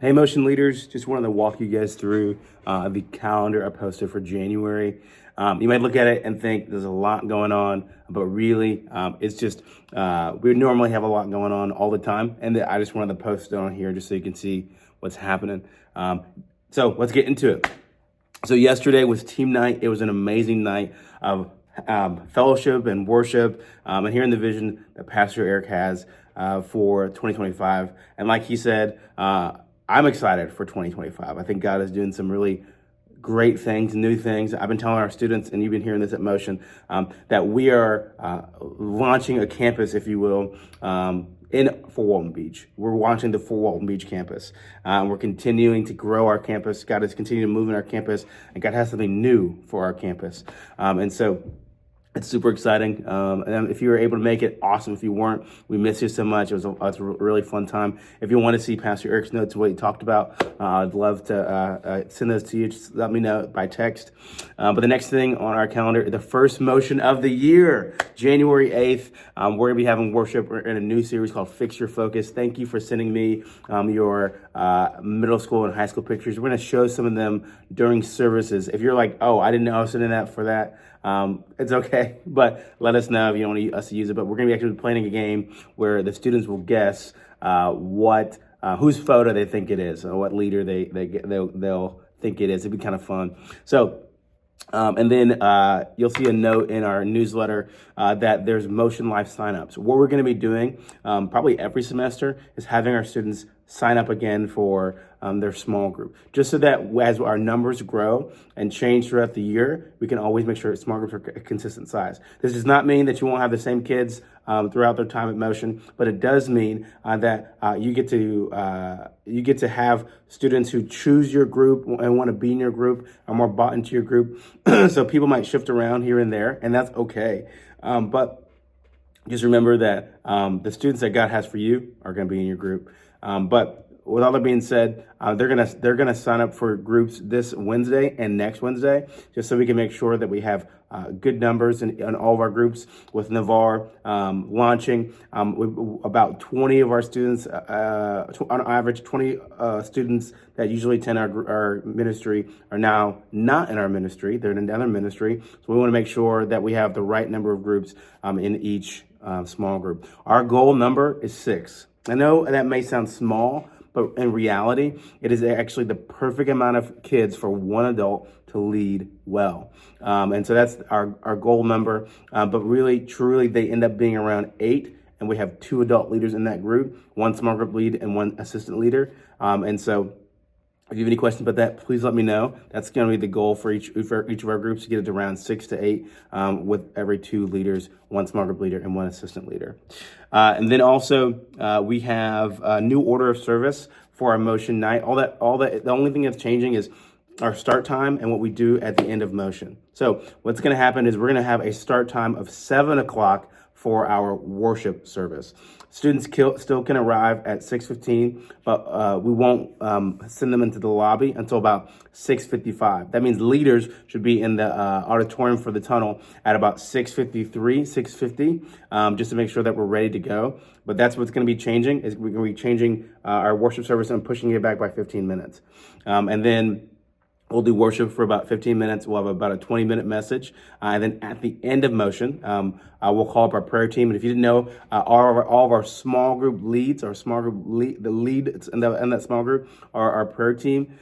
Hey, Motion Leaders, just wanted to walk you guys through the calendar I posted for January. You might look at it and think there's a lot going on, but really it's just, we normally have a lot going on all the time. And I just wanted to post it on here just so you can see what's happening. So let's get into it. So yesterday was team night. It was an amazing night of fellowship and worship, and hearing the vision that Pastor Eric has for 2025. And like he said, I'm excited for 2025. I think God is doing some really great things, new things. I've been telling our students, and you've been hearing this at Motion, that we are launching a campus, if you will, in Fort Walton Beach. We're launching the Fort Walton Beach campus. We're continuing to grow our campus. God is continuing to move in our campus, and God has something new for our campus. And so it's super exciting. And if you were able to make it, awesome. If you weren't, we miss you so much. It was a really fun time. If you want to see Pastor Eric's notes, what he talked about, I'd love to send those to you. Just let me know by text. But the next thing on our calendar, the first motion of the year, January 8th, we're going to be having worship. We're in a new series called Fix Your Focus. Thank you for sending me your middle school and high school pictures. We're going to show some of them during services. If you're like, oh, I didn't know I was sending that for that, it's okay, but let us know if you want us to use it. But we're going to be actually playing a game where the students will guess whose photo they think it is, or what leader they'll think it is. It'd be kind of fun. So. And then you'll see a note in our newsletter that there's Motion Life signups. What we're going to be doing probably every semester is having our students sign up again for their small group, just so that as our numbers grow and change throughout the year, we can always make sure small groups are a consistent size. This does not mean that you won't have the same kids throughout their time at Motion, but it does mean that you get to have students who choose your group and want to be in your group, are more bought into your group. So people might shift around here and there, and that's okay. But just remember that the students that God has for you are going to be in your group. But with all that being said, they're gonna sign up for groups this Wednesday and next Wednesday, just so we can make sure that we have good numbers in all of our groups. With Navarre launching, about 20 of our students, on average, 20 students that usually attend our ministry are now not in our ministry. They're in another ministry. So we want to make sure that we have the right number of groups in each small group. Our goal number is 6. I know that may sound small, but in reality, it is actually the perfect amount of kids for one adult to lead well. And so that's our goal number. But really, truly, they end up being around 8. And we have 2 adult leaders in that group, 1 small group lead and 1 assistant leader. And so if you have any questions about that, please let me know. That's going to be the goal for each of our groups, to get it to around 6 to 8 with every 2 leaders, 1 small group leader and 1 assistant leader. And then also we have a new order of service for our Motion night. The only thing that's changing is our start time and what we do at the end of Motion. So what's going to happen is we're going to have a start time of 7 o'clock for our worship service. Students still can arrive at 6:15, but we won't send them into the lobby until about 6:55. That means leaders should be in the auditorium for the tunnel at about 6:53, 6:50, just to make sure that we're ready to go. But that's what's going to be changing. Is we're going to be changing our worship service and pushing it back by 15 minutes. And then we'll do worship for about 15 minutes. We'll have about a 20-minute message. And then at the end of Motion, we'll call up our prayer team. And if you didn't know, all of our small group leads, the lead in that small group are our prayer team.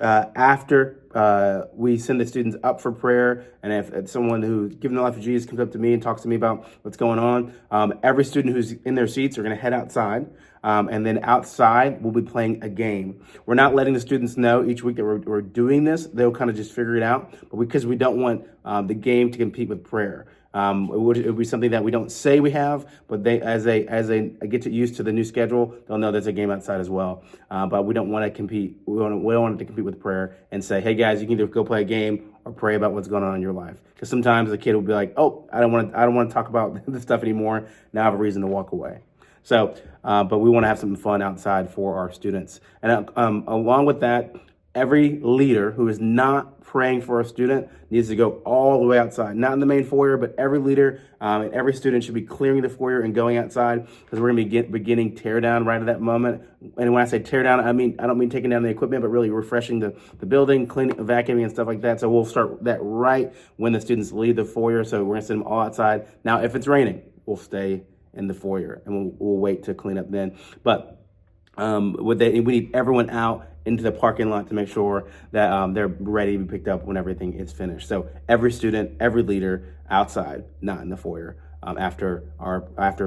After we send the students up for prayer, and if someone who's given their life to Jesus comes up to me and talks to me about what's going on, every student who's in their seats are going to head outside. And then outside, we'll be playing a game. We're not letting the students know each week that we're doing this. They'll kind of just figure it out. But because we don't want the game to compete with prayer. It would be something that we don't say we have, but as they get used to the new schedule, they'll know there's a game outside as well. But we don't want to compete. We don't want it to compete with prayer and say, hey guys, you can either go play a game or pray about what's going on in your life. Because sometimes the kid will be like, oh, I don't want to talk about this stuff anymore. Now I have a reason to walk away. So, but we want to have something fun outside for our students. And along with that, every leader who is not praying for a student needs to go all the way outside, not in the main foyer, but every leader and every student should be clearing the foyer and going outside, because we're going to be beginning tear down right at that moment. And when I say tear down, I don't mean taking down the equipment, but really refreshing the building, cleaning, vacuuming, and stuff like that. So we'll start that right when the students leave the foyer. So we're going to send them all outside. Now, if it's raining, we'll stay in the foyer and we'll wait to clean up then. But we need everyone out into the parking lot to make sure that they're ready to be picked up when everything is finished. So every student, every leader outside, not in the foyer, after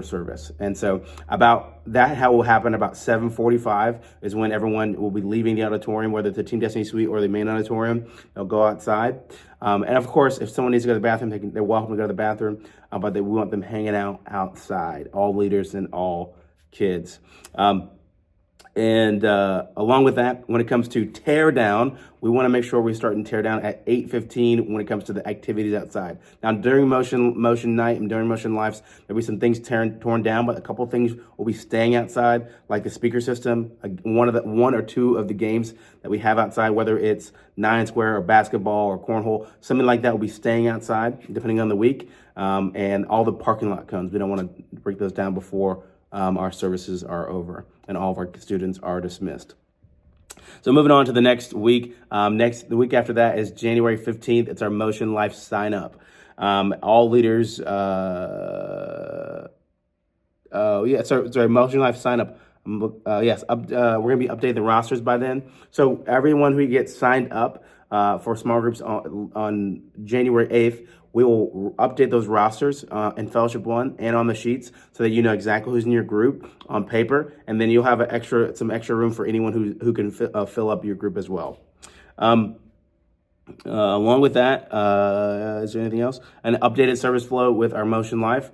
service. And so about that, how it will happen about 7:45 is when everyone will be leaving the auditorium, whether it's the Team Destiny Suite or the main auditorium. They'll go outside. And of course, if someone needs to go to the bathroom, they're welcome to go to the bathroom, but we want them hanging out outside, all leaders and all kids. And along with that, when it comes to tear down, we want to make sure we start and tear down at 8:15 when it comes to the activities outside. Now, during motion night and during Motion Lives, there'll be some things torn down, but a couple of things will be staying outside, like the speaker system, one or two of the games that we have outside, whether it's 9 square or basketball or cornhole, something like that will be staying outside, depending on the week. And all the parking lot cones, we don't want to break those down before our services are over and all of our students are dismissed. So moving on to the next week. The week after that is January 15th. It's our Motion Life sign up. All leaders, sorry, Motion Life sign up. Yes, we're going to be updating the rosters by then. So everyone who gets signed up for small groups on January 8th, we will update those rosters in Fellowship One and on the sheets so that you know exactly who's in your group on paper, and then you'll have some extra room for anyone who can fill up your group as well. Along with that, is there anything else? An updated service flow with our Motion Life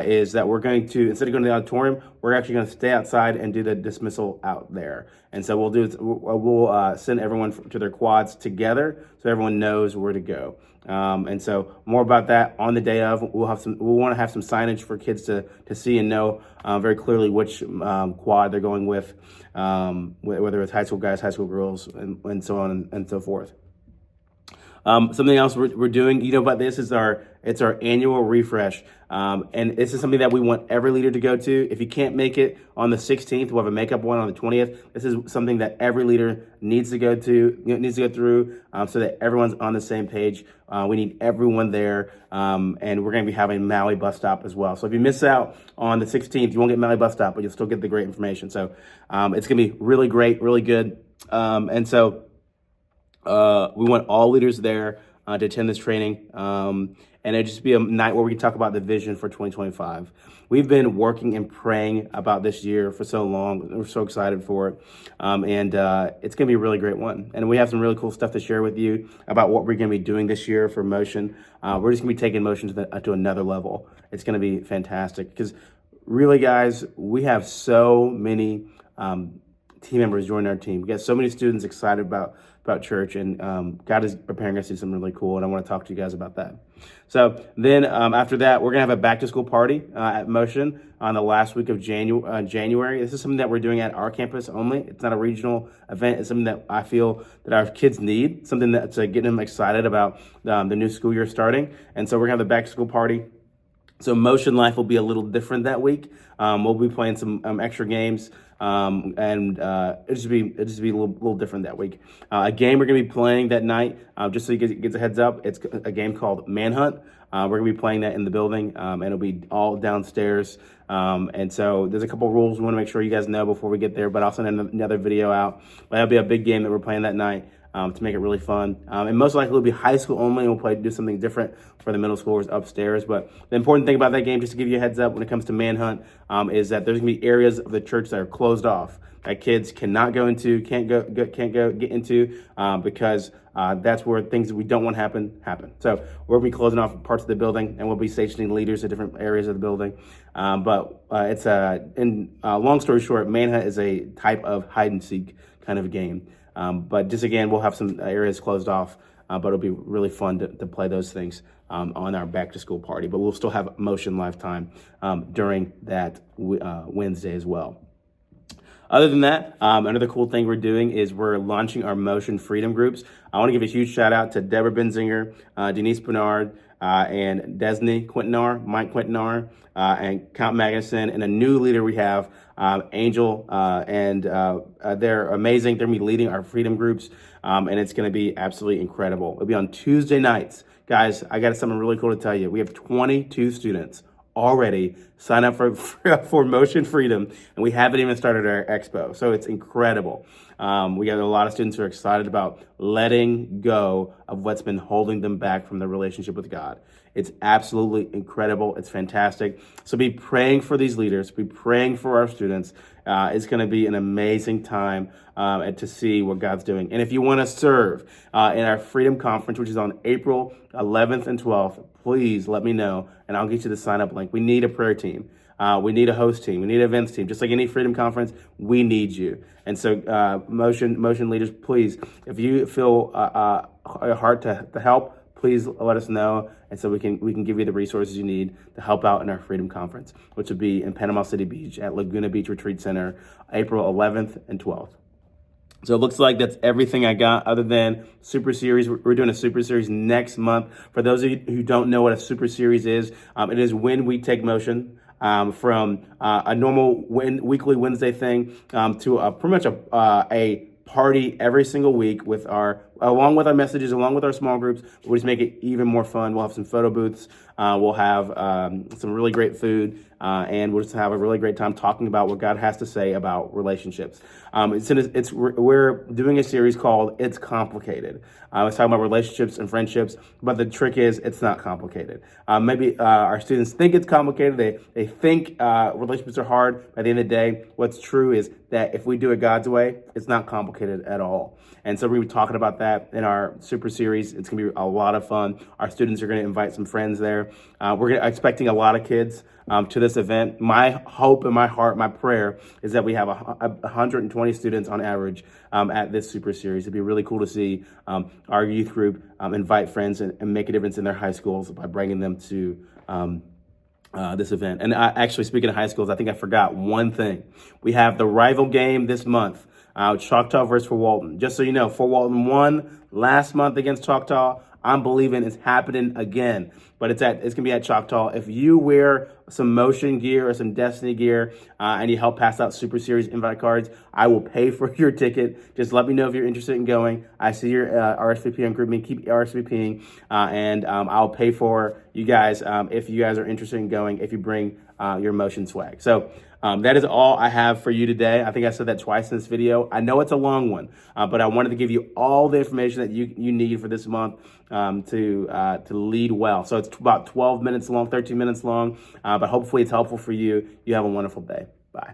is that we're going to, instead of going to the auditorium, we're actually going to stay outside and do the dismissal out there. And so we'll send everyone to their quads together so everyone knows where to go. And so more about that on the day of. We'll want to have some signage for kids to see and know very clearly which quad they're going with, whether it's high school guys, high school girls, and so on and so forth. Something else we're doing, about this is it's our annual refresh. And this is something that we want every leader to go to. If you can't make it on the 16th, we'll have a makeup one on the 20th. This is something that every leader needs to go through, so that everyone's on the same page. We need everyone there. And we're going to be having Maui bus stop as well. So if you miss out on the 16th, you won't get Maui bus stop, but you'll still get the great information. So, it's going to be really great, really good. And so, we want all leaders there to attend this training, and it'll just be a night where we can talk about the vision for 2025. We've been working and praying about this year for so long. We're so excited for it, and it's going to be a really great one. And we have some really cool stuff to share with you about what we're going to be doing this year for Motion. We're just going to be taking Motion to another level. It's going to be fantastic because really, guys, we have so many team members join our team. We got so many students excited about church, and God is preparing us to do something really cool, and I want to talk to you guys about that. So then after that, we're going to have a back-to-school party at Motion on the last week of January. This is something that we're doing at our campus only. It's not a regional event. It's something that I feel that our kids need, something that's getting them excited about the new school year starting. And so we're going to have the back-to-school party. So Motion Life will be a little different that week. We'll be playing some extra games, and it'll just be a little different that week. A game we're going to be playing that night, just so you get a heads up, it's a game called Manhunt. We're going to be playing that in the building, and it'll be all downstairs. And so there's a couple rules we want to make sure you guys know before we get there, but I'll send another video out. But that'll be a big game that we're playing that night. To make it really fun. And most likely it'll be high school only, and we'll do something different for the middle schoolers upstairs. But the important thing about that game, just to give you a heads up when it comes to Manhunt, is that there's going to be areas of the church that are closed off, that kids cannot go into, can't get into, because that's where things that we don't want to happen. So we'll be closing off parts of the building, and we'll be stationing leaders at different areas of the building. But it's long story short, Manhunt is a type of hide and seek kind of game. But just again, we'll have some areas closed off, but it'll be really fun to play those things on our back to school party. But we'll still have Motion Lifetime during that Wednesday as well. Other than that, another cool thing we're doing is we're launching our Motion Freedom groups. I want to give a huge shout out to Deborah Benzinger, Denise Bernard, and Desney Quintanar, Mike Quintanar, and Count Magnuson, and a new leader we have, Angel, and they're amazing. They're going to be leading our freedom groups, and it's going to be absolutely incredible. It'll be on Tuesday nights. Guys, I got something really cool to tell you. We have 22 students already sign up for Motion Freedom, and we haven't even started our expo. So it's incredible. We got a lot of students who are excited about letting go of what's been holding them back from their relationship with God. It's absolutely incredible. It's fantastic. So be praying for these leaders. Be praying for our students. It's going to be an amazing time to see what God's doing. And if you want to serve in our Freedom Conference, which is on April 11th and 12th, please let me know, and I'll get you the sign-up link. We need a prayer team. We need a host team. We need an events team. Just like any Freedom Conference, we need you. And so motion leaders, please, if you feel a heart to help, please let us know, and so we can give you the resources you need to help out in our Freedom Conference, which will be in Panama City Beach at Laguna Beach Retreat Center, April 11th and 12th. So it looks like that's everything I got other than Super Series. We're doing a Super Series next month. For those of you who don't know what a Super Series is, it is when we take motion from a normal weekly Wednesday thing to pretty much a party every single week along with our messages, along with our small groups. We'll just make it even more fun. We'll have some photo booths. We'll have some really great food, and we'll just have a really great time talking about what God has to say about relationships. We're doing a series called It's Complicated. It's talking about relationships and friendships, but the trick is it's not complicated. Maybe our students think it's complicated. They think relationships are hard. By the end of the day, what's true is that if we do it God's way, it's not complicated at all. And so we're going to be talking about that in our Super Series. It's going to be a lot of fun. Our students are going to invite some friends there. We're expecting a lot of kids to this event. My hope and my heart, my prayer is that we have 120 students on average at this Super Series. It'd be really cool to see our youth group invite friends and make a difference in their high schools by bringing them to this event. And actually, speaking of high schools, I think I forgot one thing. We have the rival game this month. Choctaw versus Fort Walton. Just so you know, Fort Walton won last month against Choctaw. I'm believing it's happening again, but it's gonna be at Choctaw. If you wear some Motion gear or some Destiny gear and you help pass out Super Series invite cards, I will pay for your ticket. Just let me know if you're interested in going. I see your RSVP on GroupMe. Keep RSVPing, and I'll pay for you guys if you guys are interested in going. If you bring your Motion swag, so. That is all I have for you today. I think I said that twice in this video. I know it's a long one, but I wanted to give you all the information that you need for this month to lead well. So it's about 12 minutes long, 13 minutes long, but hopefully it's helpful for you. You have a wonderful day. Bye.